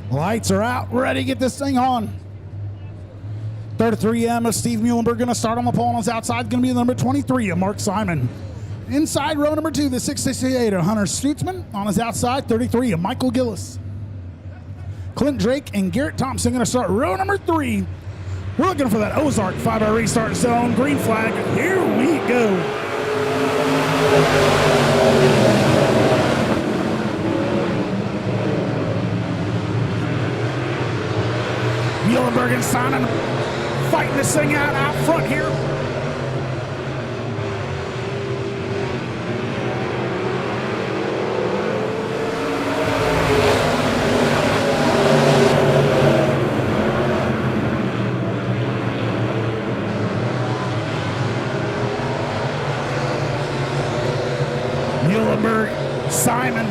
Lights are out, ready to get this thing on. 33M of Steve Muhlenberg going to start on the pole on his outside. Going to be the number 23 of Mark Simon. Inside row number 2, the 668 of Hunter Stutzman. On his outside, 33 of Michael Gillis. Clint Drake and Garrett Thompson going to start row number 3. We're looking for that Ozark 5-hour restart zone. Green flag. Here we go. Muhlenberg and Simon fighting this thing out front here. Muhlenberg, Simon,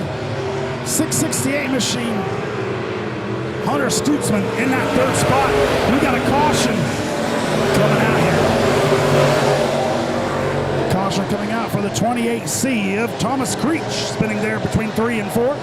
668 machine. Hunter Stutzman in that 3rd spot. We got a caution coming out here. Caution coming out for the 28C of Thomas Creech, spinning there between 3 and 4.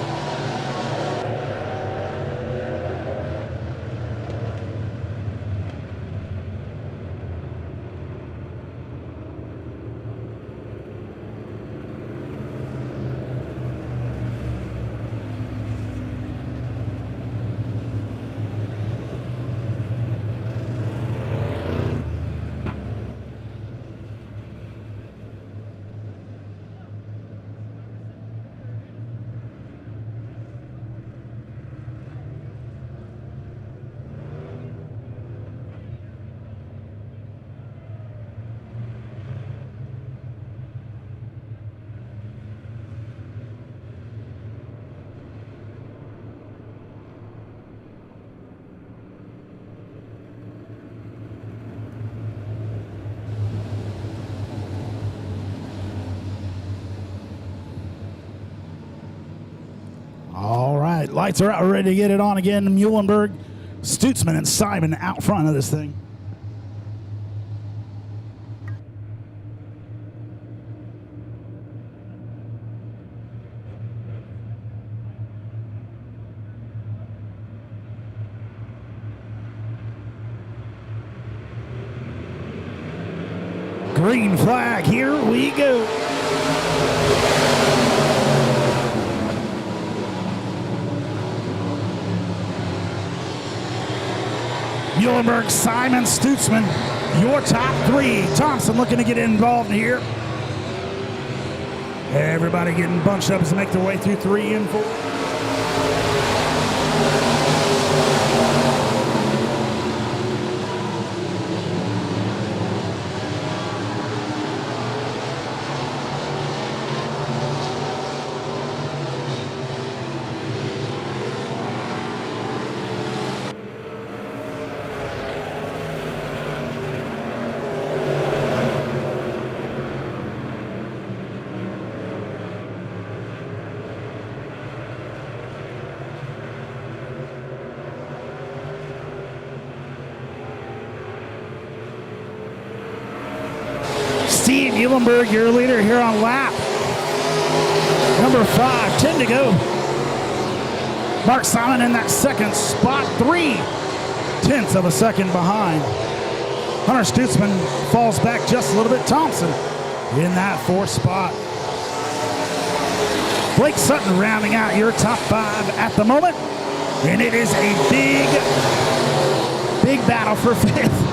All right, lights are out, we're ready to get it on again. Muhlenberg, Stutzman, and Simon out front of this thing. Green flag, here we go. Muhlenberg, Simon, Stutzman, your top 3. Thompson looking to get involved here. Everybody getting bunched up as they make their way through 3 and 4. Steve Muhlenberg, your leader here on lap number 5, 10 to go. Mark Simon in that 2nd spot, 3/10 of a second behind. Hunter Stutzman falls back just a little bit. Thompson in that 4th spot. Blake Sutton rounding out your top 5 at the moment. And it is a big battle for 5th.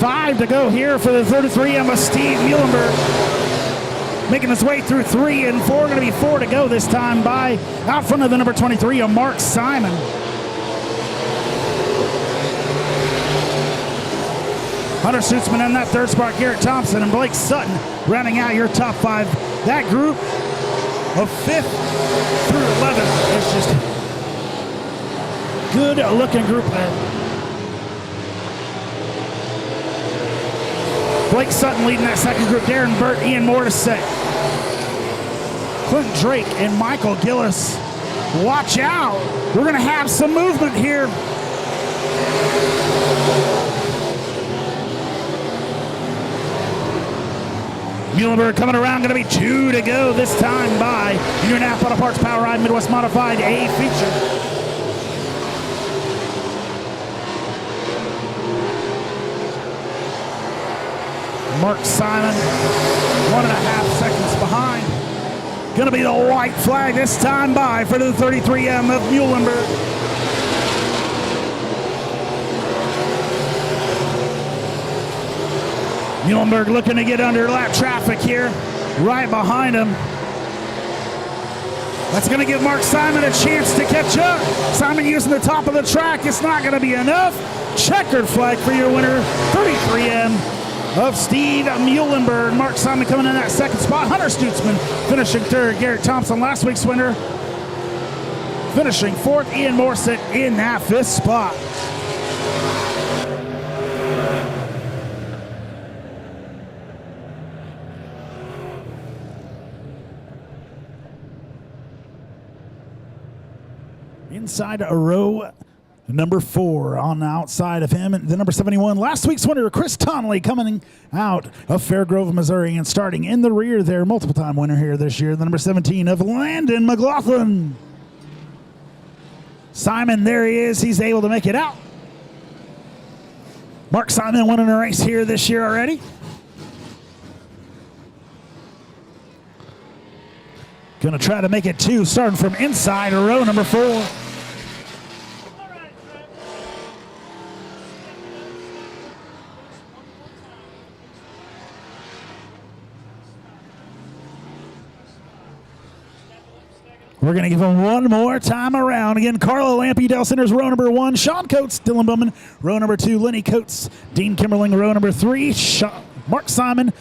5 to go here for the 33M of Steve Muhlenberg. Making his way through 3 and 4. Going to be 4 to go this time by out front of the number 23 of Mark Simon. Hunter Stutzman in that third spot. Garrett Thompson and Blake Sutton rounding out your top 5. That group of 5th through 11th is just good looking group there. Blake Sutton leading that second group. Darren Burt, Ian Mortisette, Clint Drake, and Michael Gillis. Watch out. We're going to have some movement here. Muhlenberg coming around. Going to be 2 to go this time by Indianapolis Auto Parts POWRi Midwest Modified A feature. Mark Simon, 1.5 seconds behind. Going to be the white flag this time by for the 33M of Muhlenberg. Muhlenberg looking to get under lap traffic here, right behind him. That's going to give Mark Simon a chance to catch up. Simon using the top of the track. It's not going to be enough. Checkered flag for your winner, 33M. Of Steve Muhlenberg. Mark Simon coming in that second spot. Hunter Stutzman finishing third. Garrett Thompson, last week's winner, finishing fourth. Ian Morissette in that 5th spot. Inside a row number 4 on the outside of him, and the number 71, last week's winner, Chris Tonley, coming out of Fairgrove, Missouri, and starting in the rear there, multiple-time winner here this year, the number 17 of Landon McLaughlin. Simon, there he is. He's able to make it out. Mark Simon winning a race here this year already. Going to try to make it 2, starting from inside row number 4. We're going to give him one more time around. Again, Carla Lampe, Dale Centers, row number 1. Sean Coates, Dylan Bowman, row number 2. Lenny Coates, Dean Kimmerling, row number 3. Mark Simon,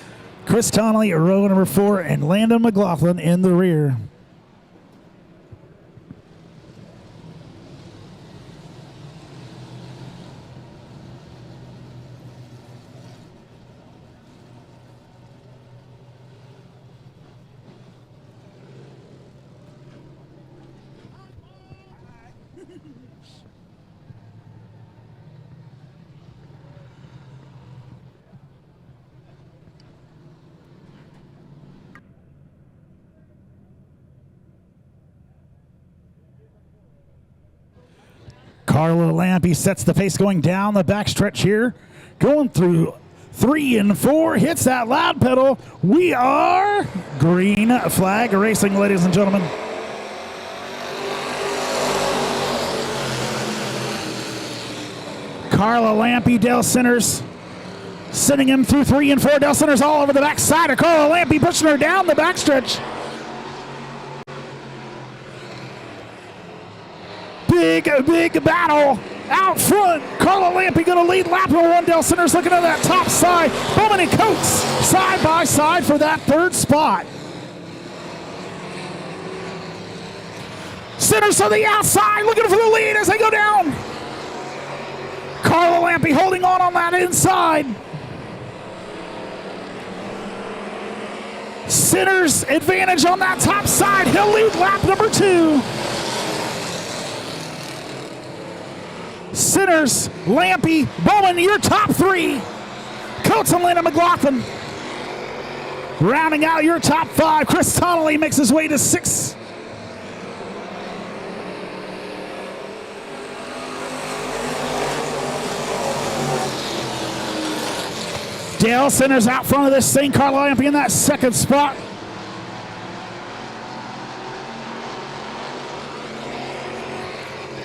Chris Tonley, row number 4. And Landon McLaughlin in the rear. Carla Lampe sets the pace going down the backstretch here. Going through 3 and 4. Hits that loud pedal. We are green flag racing, ladies and gentlemen. Carla Lampe, Dale Centers, sending him through 3 and 4. Dale Centers all over the backside of Carla Lampe, pushing her down the backstretch. Big battle out front. Carla Lampe going to lead lap number 1. Dale Centers looking at that top side. Bowman and Coates side by side for that 3rd spot. Centers to the outside, looking for the lead as they go down. Carla Lampe holding on that inside. Centers advantage on that top side. He'll lead lap number 2. Centers, Lampe, Bowman, your top 3. Coates and Landon McLaughlin rounding out your top 5. Chris Tonley makes his way to 6. Dale Centers out front of this thing. Carla Lampe in that 2nd spot.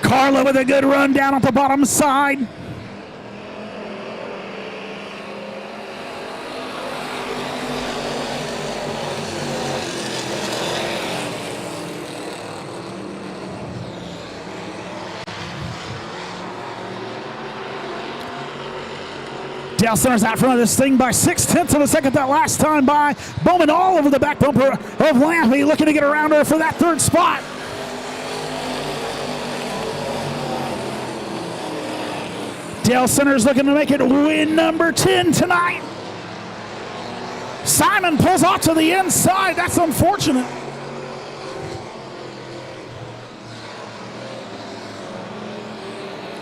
Carla with a good run down at the bottom side. Dale Center's out front of this thing by 0.6 of a second that last time by. Bowman all over the back bumper of Lampy, looking to get around her for that third spot. Dale Center's looking to make it win number 10 tonight. Simon pulls off to the inside. That's unfortunate.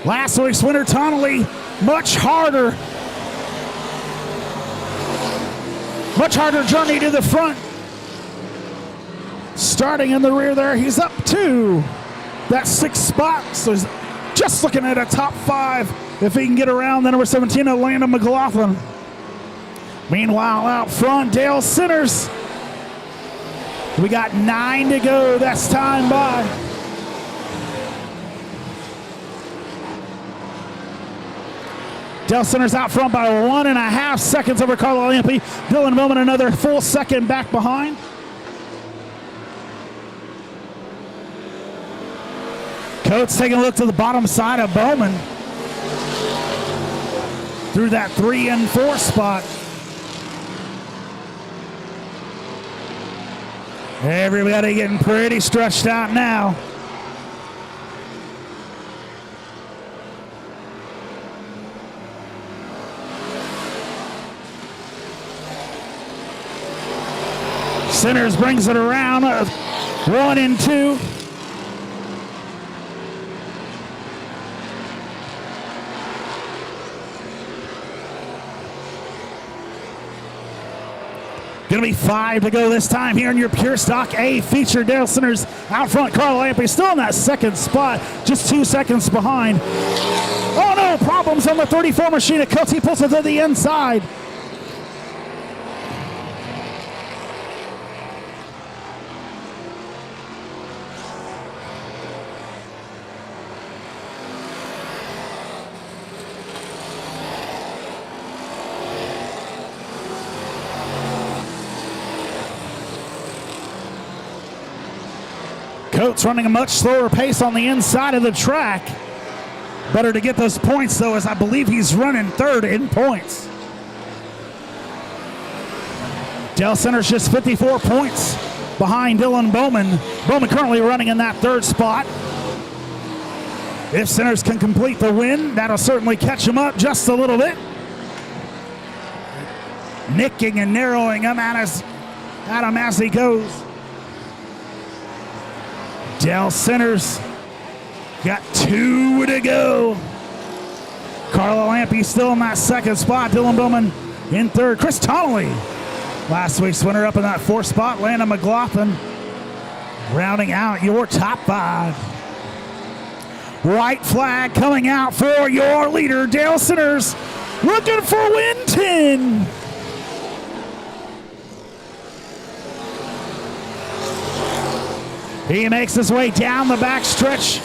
Last week's winner, Tonley, much harder journey to the front. Starting in the rear there, he's up to that 6th spot. So he's just looking at a top 5 if he can get around the number 17, Atlanta McLaughlin. Meanwhile, out front, Dale Centers. We got 9 to go. That's time by. Dale Centers out front by 1.5 seconds over Carlo Lampy. Dylan Bowman another full second back behind. Coates taking a look to the bottom side of Bowman through that 3 and 4 spot. Everybody getting pretty stretched out now. Centers brings it around, 1 and 2. Going to be 5 to go this time here in your Pure Stock A feature. Dale Centers out front. Carl Lampy still in that 2nd spot, just 2 seconds behind. Oh no, problems on the 34 machine. It cuts, he pulls it to the inside. Coates running a much slower pace on the inside of the track. Better to get those points, though, as I believe he's running 3rd in points. Dale Centers just 54 points behind Dylan Bowman. Bowman currently running in that 3rd spot. If Centers can complete the win, that'll certainly catch him up just a little bit. Nicking and narrowing him Adam as he goes. Dale Centers got 2 to go. Carlo Lampy still in that 2nd spot. Dylan Bowman in 3rd. Chris Tonley, last week's winner, up in that 4th spot. Lana McLaughlin rounding out your top 5. White flag coming out for your leader, Dale Centers, looking for win 10. He makes his way down the backstretch.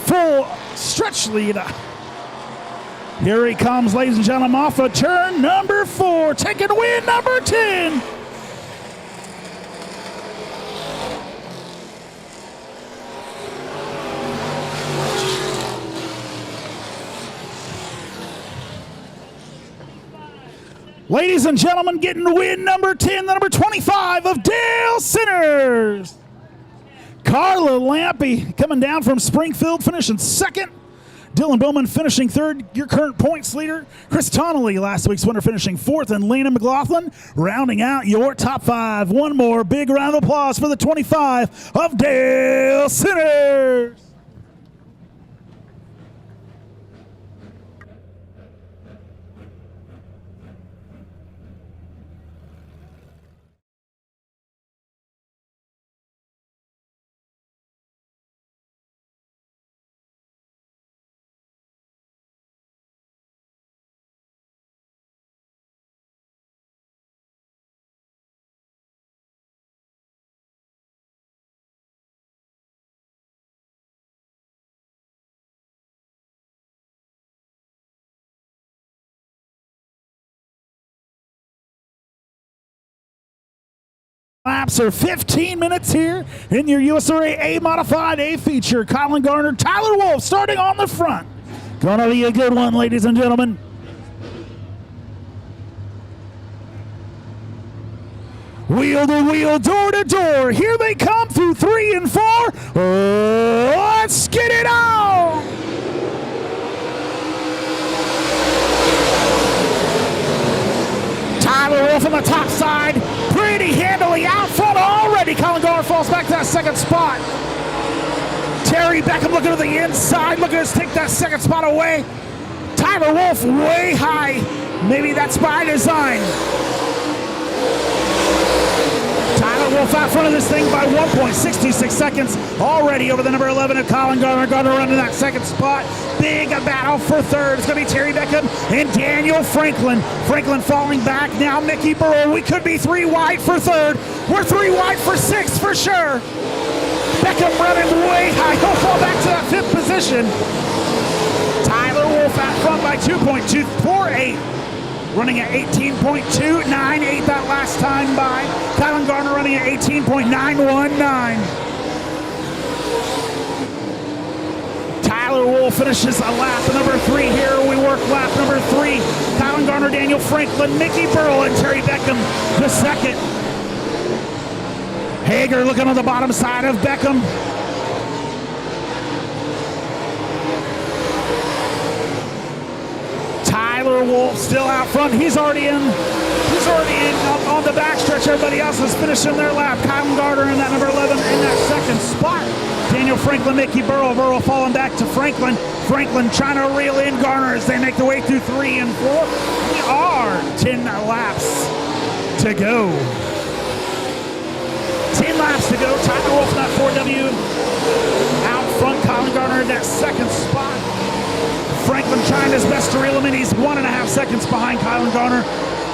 Full stretch lead. Here he comes, ladies and gentlemen, off of turn number 4, taking win number 10. Ladies and gentlemen, getting win number 10, the number 25 of Dale Centers. Carla Lampy coming down from Springfield, finishing 2nd. Dylan Bowman finishing 3rd, your current points leader. Chris Tonley, last week's winner, finishing 4th. And Lena McLaughlin rounding out your top 5. One more big round of applause for the 25 of Dale Centers. Laps are 15 minutes here in your USRA A-Modified A feature. Colin Garner, Tyler Wolf starting on the front. Gonna be a good one, ladies and gentlemen. Wheel to wheel, door to door. Here they come through 3 and 4. Let's get it on. Tyler Wolf on the top side. Pretty handily out front already. Colin Garner falls back to that second spot. Terry Beckham looking to the inside. Look at us take that second spot away. Tyler Wolf way high. Maybe that's by design. Tyler Wolf out front of this thing by 1.626 seconds already over the number 11 of Colin Garner. Garner running that second spot. Big battle for third. It's going to be Terry Beckham and Daniel Franklin. Franklin falling back now. Mickey Burrow. We could be 3 wide for third. We're 3 wide for 6 for sure. Beckham running way high. He'll fall back to that 5th position. Tyler Wolf out front by 2.248. Running at 18.298 that last time by. Colin Garner running at 18.919. Tyler Wolf finishes a lap number 3 here. We work lap number 3. Colin Garner, Daniel Franklin, Mickey Burrow, and Terry Beckham the second. Hager looking on the bottom side of Beckham. Tyler Wolf still out front. He's already in on the backstretch. Everybody else is finishing their lap. Colin Garner in that number 11 in that second spot. Daniel Franklin, Mickey Burrow. Burrow falling back to Franklin. Franklin trying to reel in Garner as they make their way through 3 and 4. We are 10 laps to go. 10 laps to go. Tyler Wolf, that 4W out front. Colin Garner in that second spot. Franklin trying his best to reel him in. He's 1.5 seconds behind Colin Garner.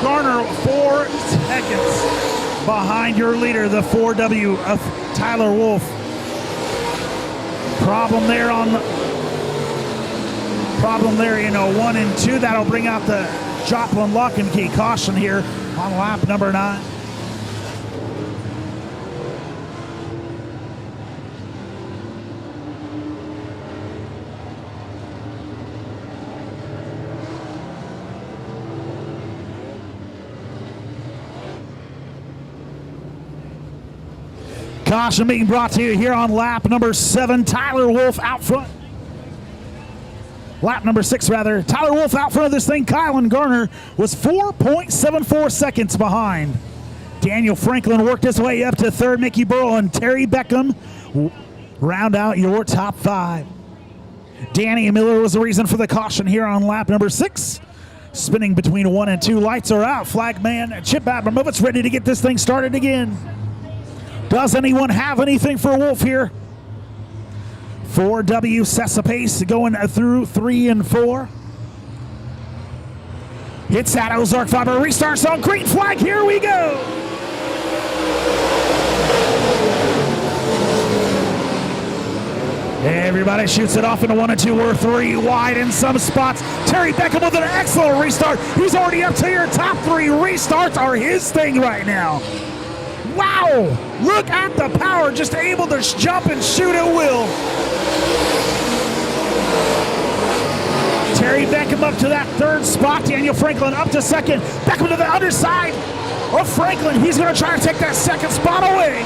Garner 4 seconds behind your leader, the 4W of Tyler Wolf. Problem there, 1 and 2. That'll bring out the Joplin lock and key caution here on lap number 9. Caution being brought to you here on lap number 7. Tyler Wolf out front. Lap number 6, rather. Tyler Wolf out front of this thing. Colin Garner was 4.74 seconds behind. Daniel Franklin worked his way up to third. Mickey Burrow and Terry Beckham round out your top 5. Danny Miller was the reason for the caution here on lap number 6. Spinning between 1 and 2. Lights are out. Flag man Chip Abramovitz ready to get this thing started again. Does anyone have anything for Wolf here? 4W sets a pace going through 3 and 4. Hits that Ozark Fiber. Restarts on green flag. Here we go. Everybody shoots it off into 1 and 2. We're 3 wide in some spots. Terry Beckham with an excellent restart. He's already up to your top 3. Restarts are his thing right now. Wow! Look at the power, just able to jump and shoot at will. Terry Beckham up to that 3rd spot. Daniel Franklin up to 2nd. Beckham to the underside of Franklin. He's going to try to take that 2nd spot away.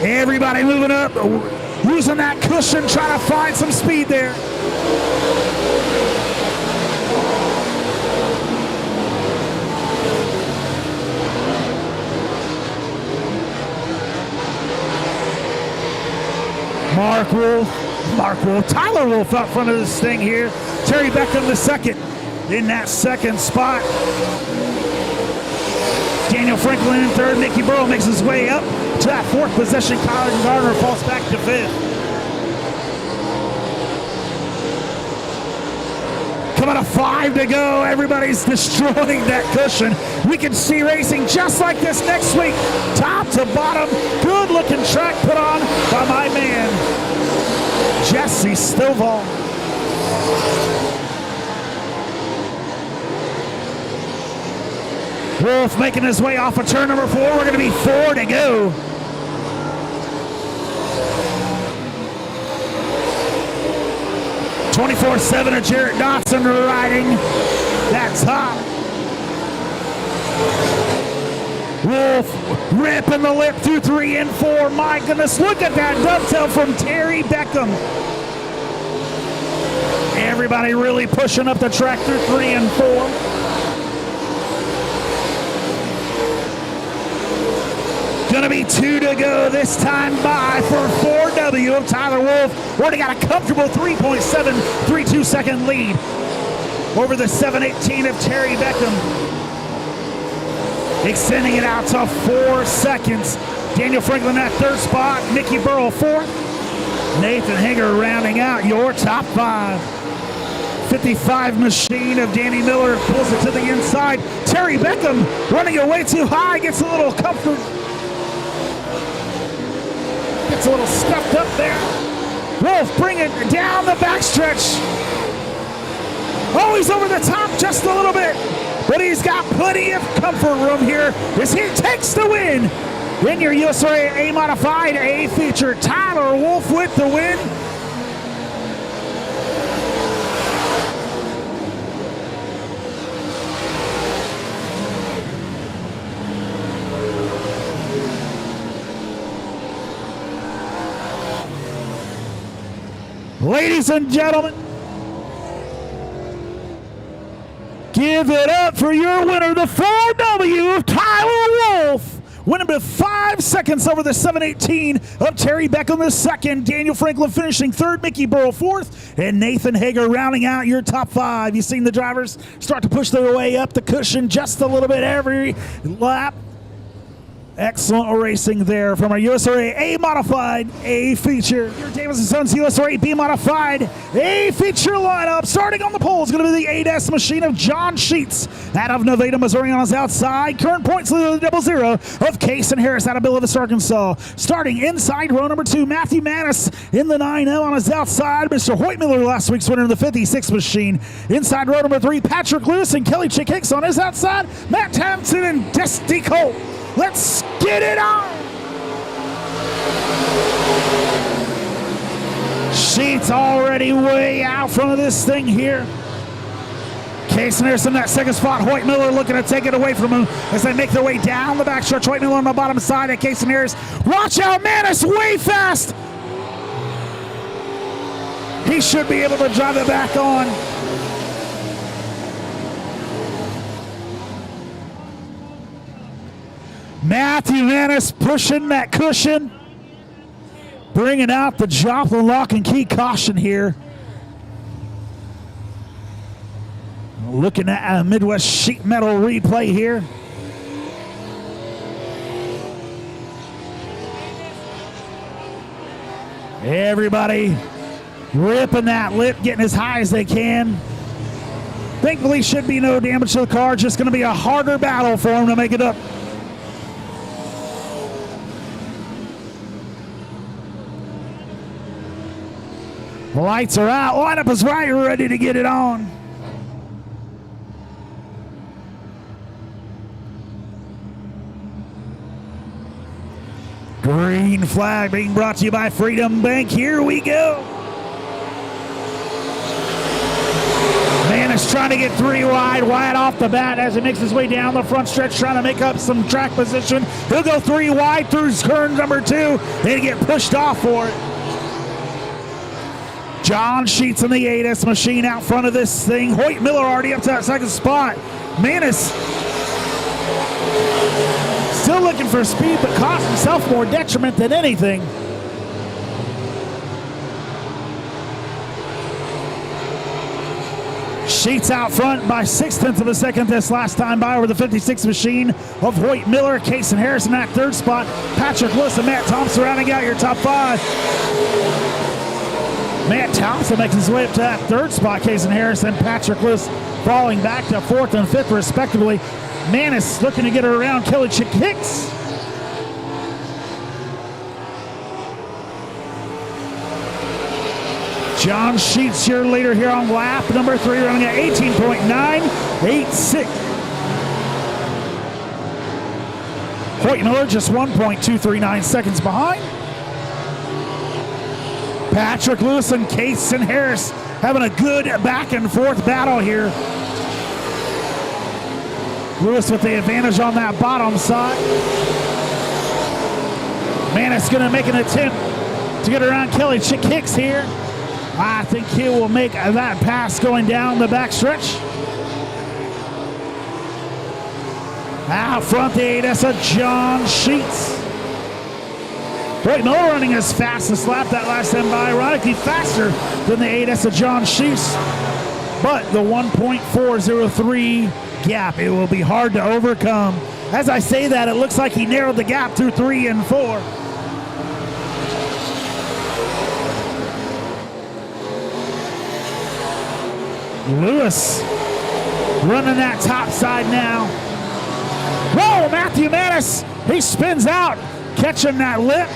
Everybody moving up, using that cushion, trying to find some speed there. Mark Wolf, Tyler Wolf out front of this thing here. Terry Beckham the 2nd in that 2nd spot. Daniel Franklin in 3rd. Mickey Burrow makes his way up to that 4th position. Colin Garner falls back to 5th. Coming to 5 to go. Everybody's destroying that cushion. We can see racing just like this next week. Top to bottom. Good looking track put on by my man, Jesse Stovall. Wolf making his way off of turn number 4. We're going to be 4 to go. 24/7 of Jarrett Dotson riding that top. Wolf ripping the lip through 3 and 4. My goodness, look at that dovetail from Terry Beckham. Everybody really pushing up the track through 3 and 4. Gonna be 2 to go this time by for 4W of Tyler Wolf. Already got a comfortable 3.732 second lead over the 7:18 of Terry Beckham. Extending it out to 4 seconds. Daniel Franklin at 3rd spot. Mickey Burrow 4th. Nathan Hager rounding out your top 5. 55 machine of Danny Miller pulls it to the inside. Terry Beckham running it way too high. Gets a little comfort. Gets a little stuffed up there. Wolf bring it down the backstretch. Oh, he's over the top just a little bit. But he's got plenty of comfort room here as he takes the win. In your USRA A-Modified A feature, Tyler Wolf with the win. Ladies and gentlemen, give it up for your winner, the 4W of Tyler Wolf, winning by 5 seconds over the 7:18 of Terry Beckham II. Daniel Franklin finishing 3rd, Mickey Burrow 4th, and Nathan Hager rounding out your top 5. You've seen the drivers start to push their way up the cushion just a little bit every lap. Excellent racing there from our USRA A-Modified A feature. Your Davis & Sons USRA B-Modified A feature lineup. Starting on the pole is going to be the 8S machine of John Sheets out of Nevada, Missouri on his outside. Current points leader the 00 of Kason Harris out of Bill Davis, Arkansas. Starting inside row number 2, Matthew Manis in the 9L on his outside. Mr. Hoyt Miller, last week's winner in the 56 machine. Inside row number 3, Patrick Lewis and Kelly Chick Hicks on his outside. Matt Thompson and Dusty Cole. Let's get it on! Sheets already way out front of this thing here. Kason Harris in that 2nd spot. Hoyt Miller looking to take it away from him as they make their way down the backstretch. Hoyt Miller on the bottom side at Kason Harris. Watch out, Manis way fast! He should be able to drive it back on. Matthew Manis pushing that cushion, bringing out the Joplin lock and key caution here. Looking at a Midwest sheet metal replay here. Everybody ripping that lip, getting as high as they can. Thankfully, should be no damage to the car. Just going to be a harder battle for them to make it up. Lights are out. Lineup is right. We're ready to get it on. Green flag being brought to you by Freedom Bank. Here we go. Manis trying to get 3 wide off the bat as he makes his way down the front stretch, trying to make up some track position. He'll go 3 wide through turn number 2 and get pushed off for it. John Sheets in the 8S machine out front of this thing. Hoyt Miller already up to that 2nd spot. Manis still looking for speed, but cost himself more detriment than anything. Sheets out front by 0.6 of a second this last time by over the 56 machine of Hoyt Miller. Kason Harrison at 3rd spot. Patrick Lewis and Matt Thompson rounding out your top 5. Matt Thompson makes his way up to that 3rd spot. Kason Harrison, Patrick Lewis falling back to 4th and 5th respectively. Manis looking to get her around. Kelly Chick Hicks. John Sheets, your leader here on lap number 3, running at 18.986. Hoyt Miller just 1.239 seconds behind. Patrick Lewis and Kason Harris having a good back and forth battle here. Lewis with the advantage on that bottom side. Monett going to make an attempt to get around Kelly Chick Hicks here. I think he will make that pass going down the backstretch. Out front, the 8S of John Sheets. Hoyt Miller running as fast as lap that last time by, ironically faster than the 8S of John Sheets. But the 1.403 gap, it will be hard to overcome. As I say that, it looks like he narrowed the gap through 3 and 4. Lewis running that top side now. Whoa, Matthew Monett, he spins out, catching that lip.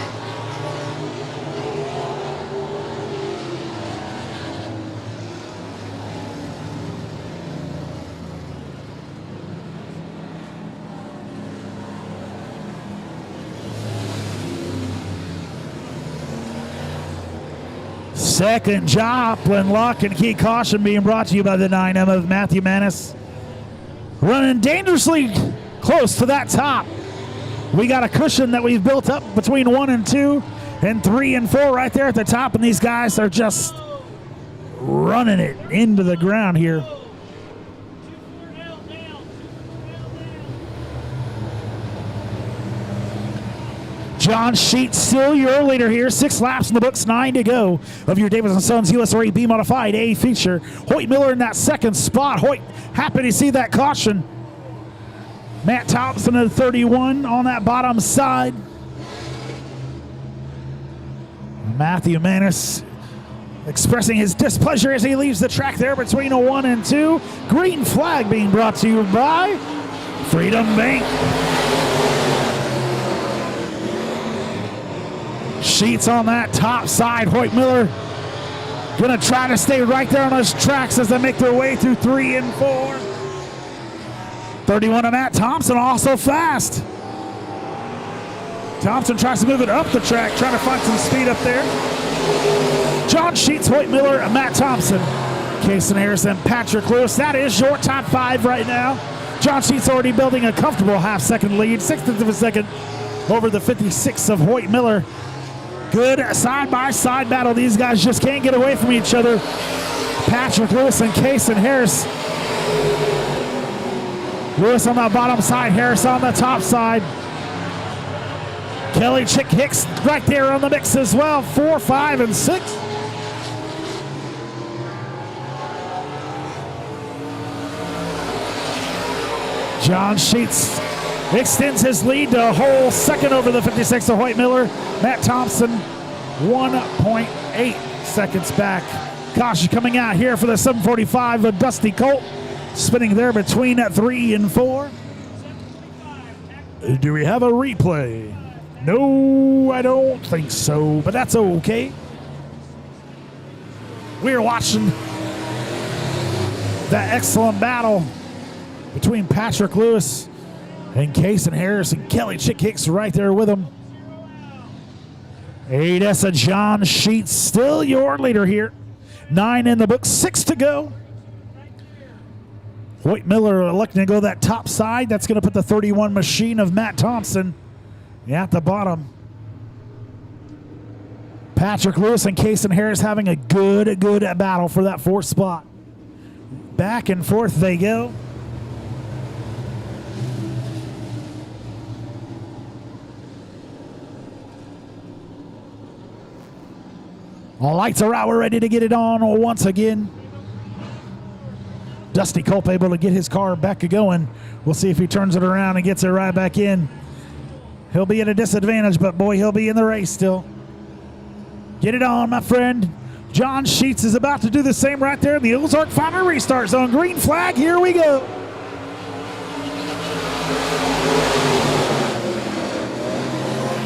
Second Joplin lock and key caution being brought to you by the 9M of Matthew Monett. Running dangerously close to that top. We got a cushion that we've built up between 1 and 2 and 3 and 4 right there at the top, and these guys are just running it into the ground here. John Sheets still your leader here. 6 laps in the books, 9 to go of your Davis & Sons USRA B-Modified A feature. Hoyt Miller in that second spot. Hoyt happy to see that caution. Matt Thompson at 31 on that bottom side. Matthew Monett expressing his displeasure as he leaves the track there between a 1 and 2. Green flag being brought to you by Freedom Bank. Sheets on that top side. Hoyt Miller gonna try to stay right there on those tracks as they make their way through 3 and 4. 31 of Matt Thompson, also fast. Thompson tries to move it up the track, trying to find some speed up there. John Sheets, Hoyt Miller, and Matt Thompson. Kason Harrison, Patrick Lewis. That is your top 5 right now. John Sheets already building a comfortable half-second lead, 1/6 of a second over the 56 of Hoyt Miller. Good side-by-side battle. These guys just can't get away from each other. Patrick Lewis and Kason Harris. Lewis on the bottom side, Harris on the top side. Kelly Chick Hicks right there on the mix as well. 4, 5, and 6. John Sheets extends his lead to a whole second over the 56 of Hoyt Miller. Matt Thompson, 1.8 seconds back. Caution coming out here for the 745 of Dusty Colt. Spinning there between 3 and 4. Do we have a replay? No, I don't think so, but that's okay. We're watching that excellent battle between Patrick Lewis and Kason Harris, and Kelly Chick Hicks right there with him. 8S of John Sheets, still your leader here. 9 in the book, 6 to go. Hoyt Miller electing to go that top side. That's going to put the 31 machine of Matt Thompson at the bottom. Patrick Lewis and Kason Harris having a good battle for that 4th spot. Back and forth they go. All lights are out. We're ready to get it on once again. Dusty Culp able to get his car back going. We'll see if he turns it around and gets it right back in. He'll be at a disadvantage, but boy, he'll be in the race still. Get it on, my friend. John Sheets is about to do the same right there in the Ozark Farmer restart zone. Green flag, here we go.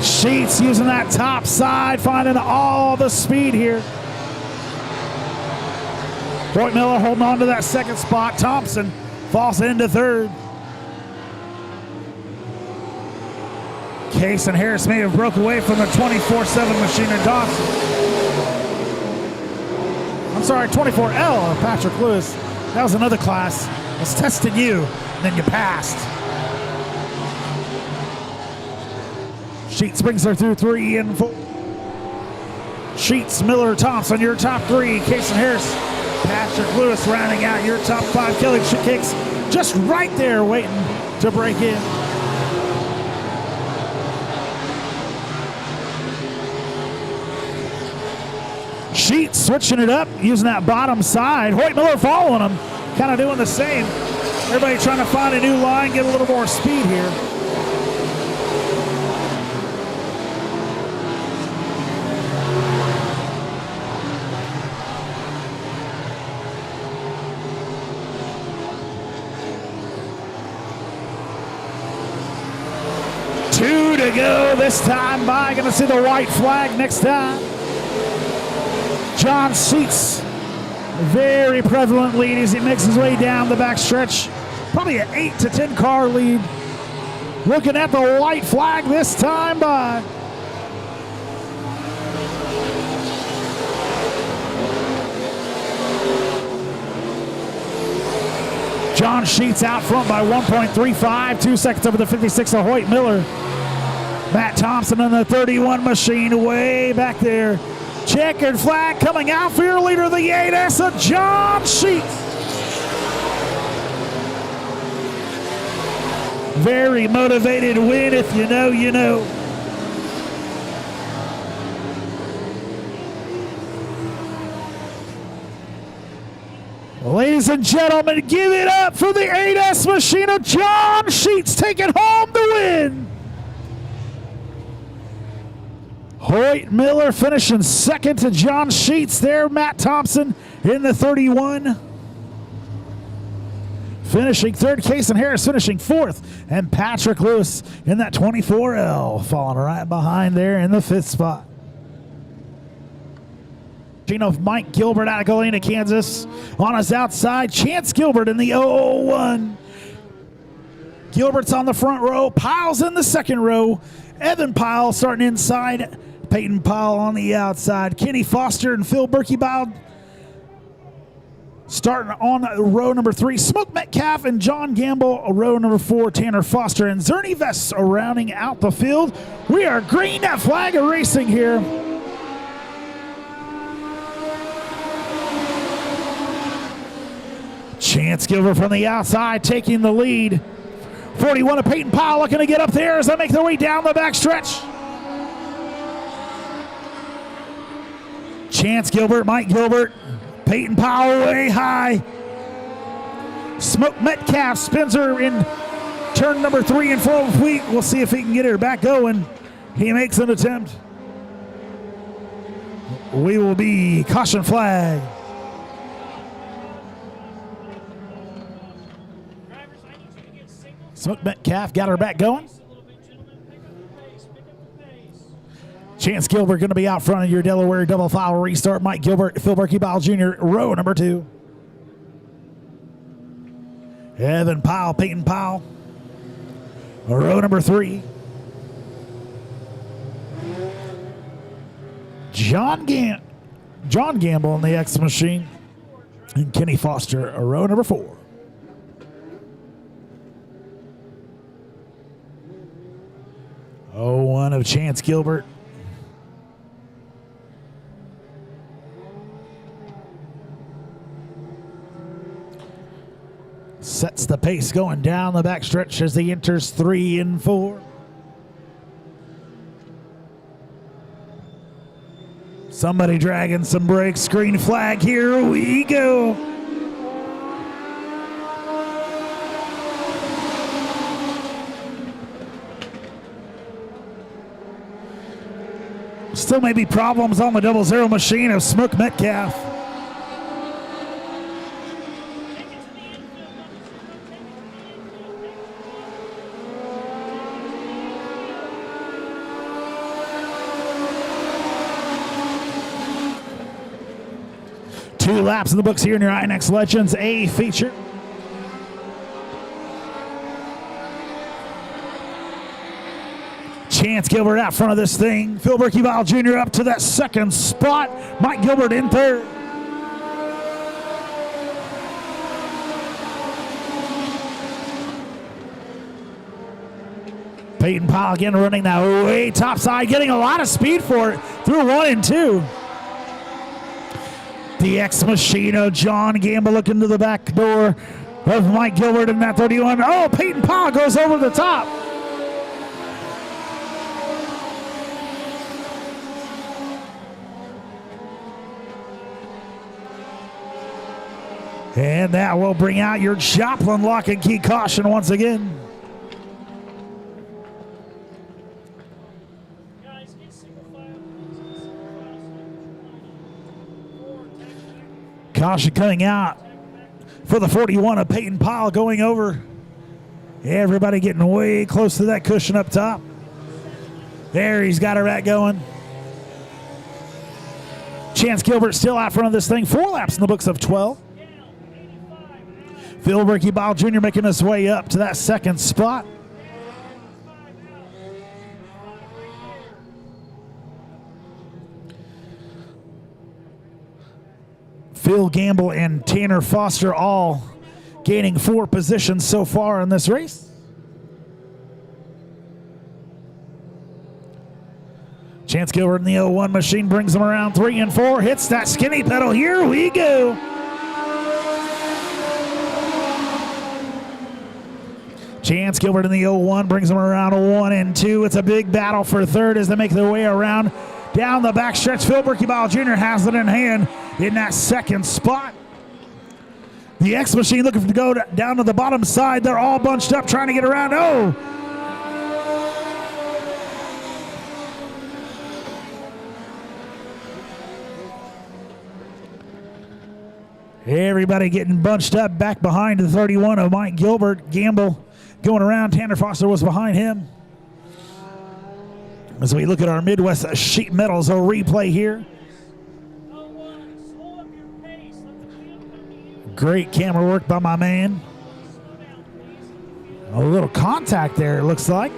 Sheets using that top side, finding all the speed here. Hoyt Miller holding on to that 2nd spot. Thompson falls into 3rd. Kason Harris may have broke away from the 24/7 machine of Dawson. I'm sorry, 24L, Patrick Lewis. That was another class. I was testing you, and then you passed. Sheets brings her through 3 and 4. Sheets, Miller, Thompson, your top 3. Case and Harris, Patrick Lewis rounding out your top 5. Kelly Kicks just right there waiting to break in. Sheets switching it up, using that bottom side. Hoyt Miller following him, kind of doing the same. Everybody trying to find a new line, get a little more speed here. Two to go this time by. Gonna see the white flag next time. John Sheets, very prevalent lead as he makes his way down the backstretch. Probably an 8 to 10 car lead. Looking at the white flag this time by. John Sheets out front by 1.35, 2 seconds over the 56 of Hoyt Miller. Matt Thompson in the 31 machine way back there. Checkered flag coming out for your leader of the 8S of John Sheets. Very motivated win. If you know, you know. Ladies and gentlemen, give it up for the 8S machine of John Sheets taking home the win. Hoyt Miller finishing second to John Sheets there. Matt Thompson in the 31. Finishing third, Case and Harris finishing fourth. And Patrick Lewis in that 24L falling right behind there in the 5th spot. Of Mike Gilbert out of Galena, Kansas. On his outside, Chance Gilbert in the 001. Gilbert's on the front row. Pyle's in the second row. Evan Pyle starting inside. Peyton Pyle on the outside. Kenny Foster and Phil Berkeybold starting on row number 3. Smoke Metcalf and John Gamble, row number 4. Tanner Foster and Zerny Vest rounding out the field. We are green that flag of racing here. Chance Gilbert from the outside taking the lead. 41 of Peyton Pyle looking to get up there as they make their way down the backstretch. Chance Gilbert, Mike Gilbert, Peyton Pyle way high. Smoke Metcalf spins her in turn number 3 and 4 feet. We'll see if he can get her back going. He makes an attempt. We will be caution flag. Smoke Metcalf got her back going. Chance Gilbert going to be out front of your Delaware double file restart. Mike Gilbert, Phil Berkeybold Jr., row number 2. Evan Pyle, Peyton Pyle, row number 3. John Gamble in the X machine, and Kenny Foster, row number 4. Oh, one of Chance Gilbert. Sets the pace going down the backstretch as he enters 3 and 4. Somebody dragging some brakes. Green flag. Here we go. Still may be problems on the 00 machine of Smoke Metcalf. Two laps in the books here in your INEX Legends A feature. Chance Gilbert out front of this thing. Phil Berkeybold Jr. up to that second spot. Mike Gilbert in third. Peyton Powell again running that way top side, getting a lot of speed for it through 1 and 2. The X-Machine of John Gamble looking to the back door of Mike Gilbert in that 31. Oh, Peyton Powell goes over the top. And that will bring out your Joplin lock and key caution once again. Caution coming out for the 41 of Peyton Powell going over. Everybody getting way close to that cushion up top. There, he's got her rat going. Chance Gilbert still out front of this thing. 4 laps in the books of 12. Phil Berkey Ball Jr. making his way up to that second spot. Phil Gamble and Tanner Foster all gaining 4 positions so far in this race. Chance Gilbert in the 01 machine brings him around 3 and 4, hits that skinny pedal. Here we go. Chance Gilbert in the 01 brings him around 1 and 2. It's a big battle for third as they make their way around down the backstretch. Phil Berkey Ball Jr. has it in hand in that second spot. The X-Machine looking to go down to the bottom side. They're all bunched up trying to get around. Oh! Everybody getting bunched up back behind the 31 of Mike Gilbert. Gamble going around. Tanner Foster was behind him. As we look at our Midwest sheet metals, a replay here. Great camera work by my man. A little contact there, it looks like.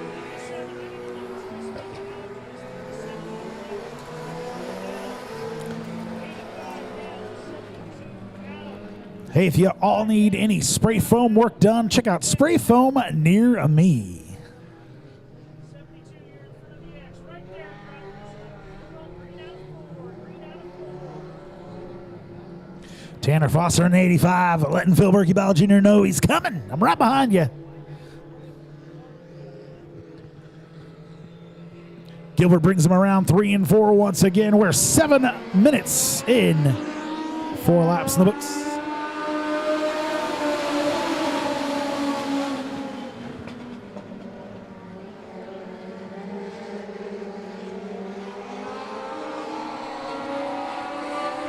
Hey, if you all need any spray foam work done, check out sprayfoamnearme. Tanner Foster in 85, letting Phil Berkey Ball Jr. know he's coming. I'm right behind you. Gilbert brings him around 3 and 4 once again. We're 7 minutes in, 4 laps in the books.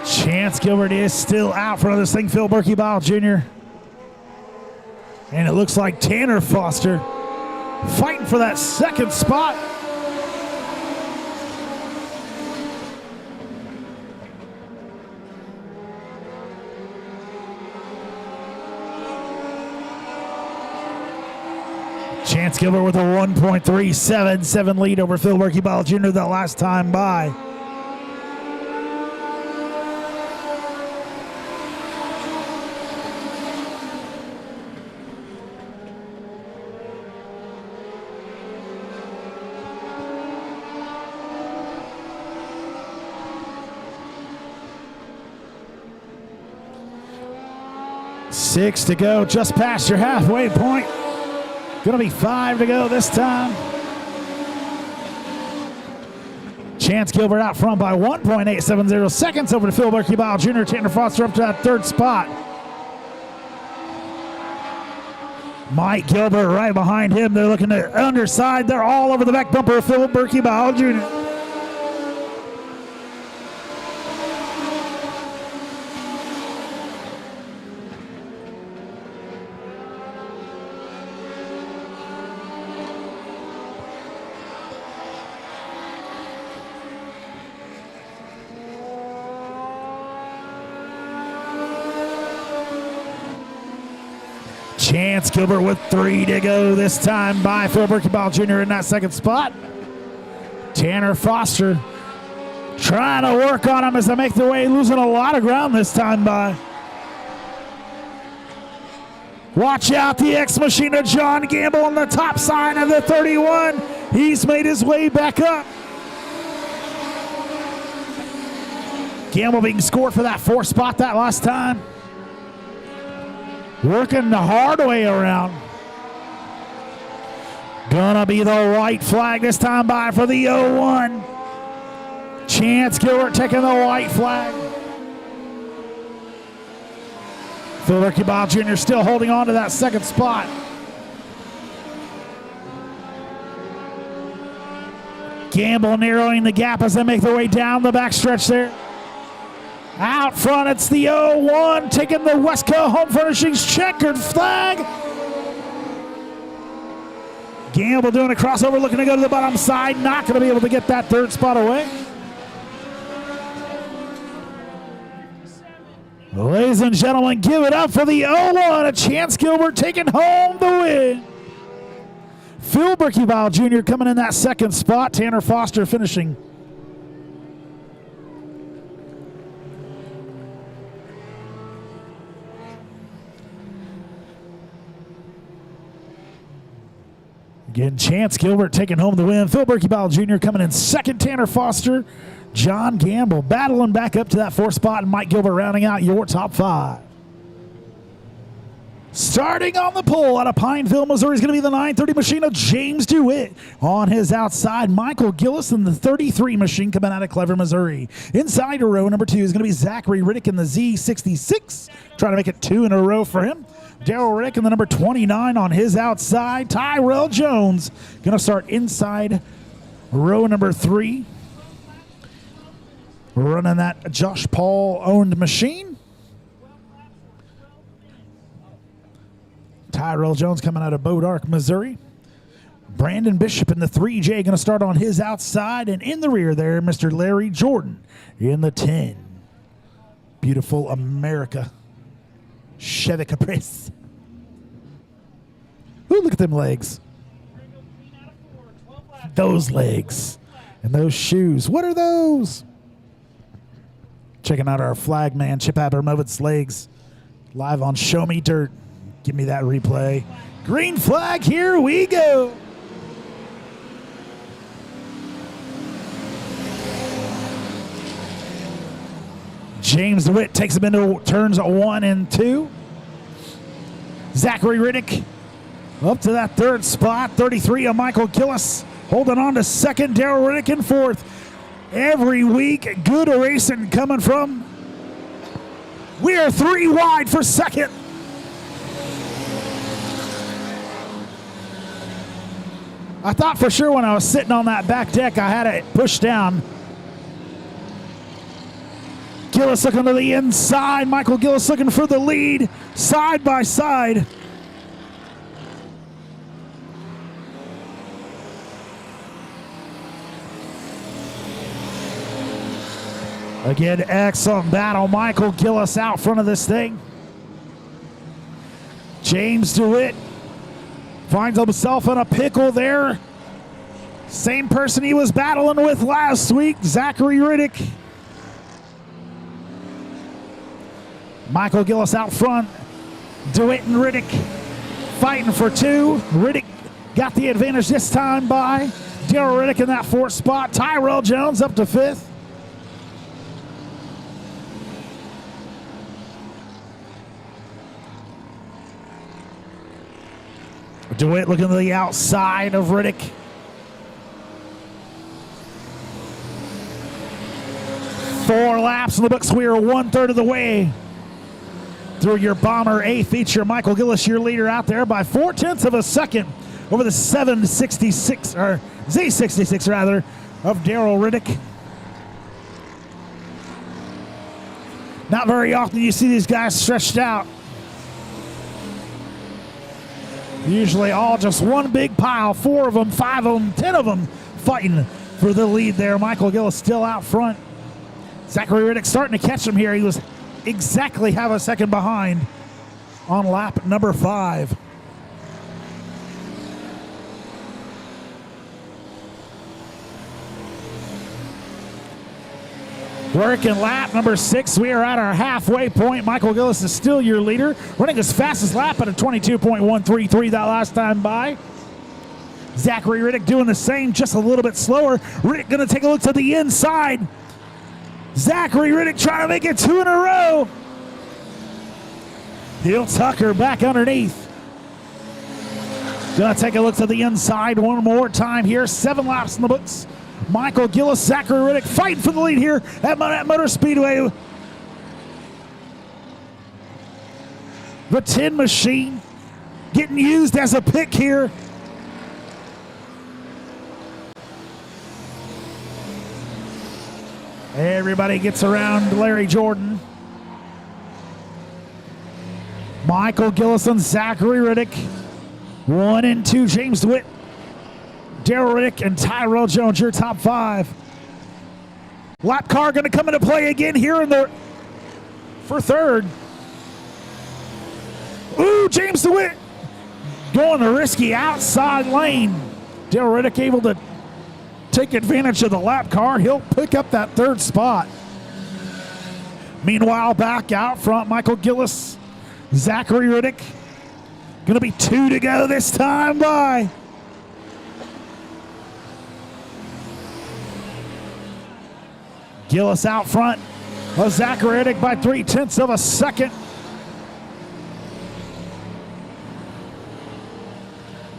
Chance Gilbert is still out front of this thing. Phil Berkey Ball Jr. And it looks like Tanner Foster fighting for that second spot. Chance Gilbert with a 1.377 lead over Phil Berkey Ball Jr. that last time by. Six to go, just past your halfway point. Gonna be 5 to go this time. Chance Gilbert out front by 1.870 seconds over to Phil Berkey Ball Jr. Tanner Foster up to that third spot. Mike Gilbert right behind him. They're looking to underside. They're all over the back bumper of Phil Berkey Ball Jr. Chance Gilbert with 3 to go this time by Phil Berkey Ball Jr. in that second spot. Tanner Foster trying to work on him as they make their way, losing a lot of ground this time by. Watch out, the X machine of John Gamble on the top side of the 31. He's made his way back up. Gamble being scored for that 4th spot that last time. Working the hard way around. Gonna be the white flag this time by for the 01. Chance Gilbert taking the white flag. Phil Ricky-Bob Jr. still holding on to that 2nd spot. Gamble narrowing the gap as they make their way down the backstretch there. Out front, it's the 01 taking the Westco Home Furnishings checkered flag. Gamble doing a crossover, looking to go to the bottom side. Not going to be able to get that 3rd spot away. Ladies and gentlemen, give it up for the 01. A Chance Gilbert taking home the win. Phil Berkeyvile Jr. coming in that 2nd spot. Tanner Foster finishing. Again, Chance Gilbert taking home the win. Phil Berkeyvile Jr. coming in 2nd. Tanner Foster. John Gamble battling back up to that 4th spot, and Mike Gilbert rounding out your top 5. Starting on the pole out of Pineville, Missouri is going to be the 930 machine of James DeWitt. On his outside, Michael Gillis in the 33 machine coming out of Clever, Missouri. Inside row number 2 is going to be Zachary Riddick in the Z66, trying to make it 2 in a row for him. Daryl Riddick in the number 29 on his outside. Tyrell Jones going to start inside row number 3. Running that Josh Paul-owned machine. Tyrell Jones coming out of Bodark, Missouri. Brandon Bishop in the 3J going to start on his outside. And in the rear there, Mr. Larry Jordan in the 10. Beautiful America Chevy Caprice. Ooh, look at them legs. Those legs and those shoes. What are those? Checking out our flag man, Chip Abramovitz's legs, live on Show Me Dirt. Give me that replay. Green flag, here we go. James DeWitt takes him into turns 1 and 2. Zachary Riddick up to that 3rd spot. 33 of Michael Gillis holding on to 2nd. Daryl Riddick in 4th. Every week, good racing coming from. We are 3 wide for 2nd. I thought for sure when I was sitting on that back deck, I had it pushed down. Gillis looking to the inside. Michael Gillis looking for the lead, side by side. Again, excellent battle. Michael Gillis out front of this thing. James DeWitt finds himself in a pickle there. Same person he was battling with last week, Zachary Riddick. Michael Gillis out front. DeWitt and Riddick fighting for 2. Riddick got the advantage this time by Daryl Riddick in that 4th spot. Tyrell Jones up to 5th. DeWitt looking to the outside of Riddick. Four laps in the books. We are 1/3 of the way through your Bomber A feature. Michael Gillis, your leader out there by 0.4 of a second over the 766 or Z66 rather of Daryl Riddick. Not very often you see these guys stretched out. Usually all just one big pile, 4 of them, 5 of them, 10 of them fighting for the lead there. Michael Gillis still out front. Zachary Riddick starting to catch him here. He was exactly half a second behind on lap number 5. Working lap number 6. We are at our halfway point. Michael Gillis is still your leader, running his fastest lap at a 22.133 that last time by. Zachary Riddick doing the same, just a little bit slower. Riddick going to take a look to the inside. Zachary Riddick trying to make it 2 in a row. He'll tuck her back underneath. Gonna take a look to the inside one more time here. 7 laps in the books. Michael Gillis, Zachary Riddick fighting for the lead here at Monett Motor Speedway. The tin machine getting used as a pick here. Everybody gets around Larry Jordan. Michael Gillis and Zachary Riddick. 1 and 2, James DeWitt, Daryl Riddick, and Tyrell Jones, your top 5. Lap car going to come into play again here for third. Ooh, James DeWitt going the risky outside lane. Daryl Riddick able to take advantage of the lap car. He'll pick up that 3rd spot. Meanwhile, back out front, Michael Gillis, Zachary Riddick. Going to be 2 to go this time by. Gillis out front of Zachary Riddick by 0.3 of a second.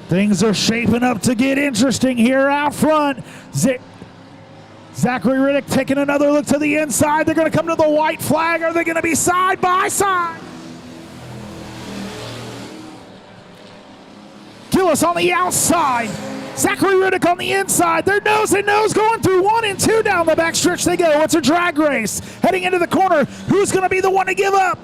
Things are shaping up to get interesting here out front. Zachary Riddick taking another look to the inside. They're going to come to the white flag. Are they going to be side by side? Gillis on the outside. Zachary Riddick on the inside. They're nose and nose going through 1 and 2 down the backstretch they go. It's a drag race. Heading into the corner. Who's going to be the one to give up?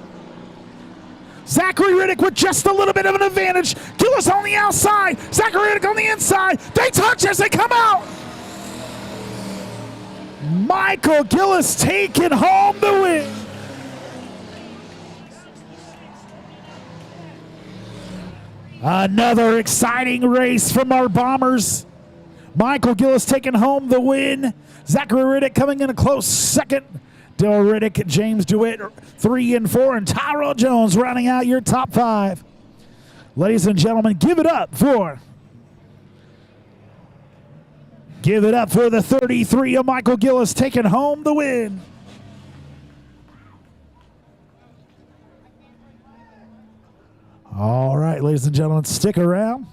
Zachary Riddick with just a little bit of an advantage. Gillis on the outside. Zachary Riddick on the inside. They touch as they come out. Michael Gillis taking home the win. Another exciting race from our Bombers. Michael Gillis taking home the win. Zachary Riddick coming in a close second. Daryl Riddick, James DeWitt, 3 and 4, and Tyrell Jones rounding out your top 5. Ladies and gentlemen, give it up for the 33 of Michael Gillis taking home the win. All right, ladies and gentlemen, stick around.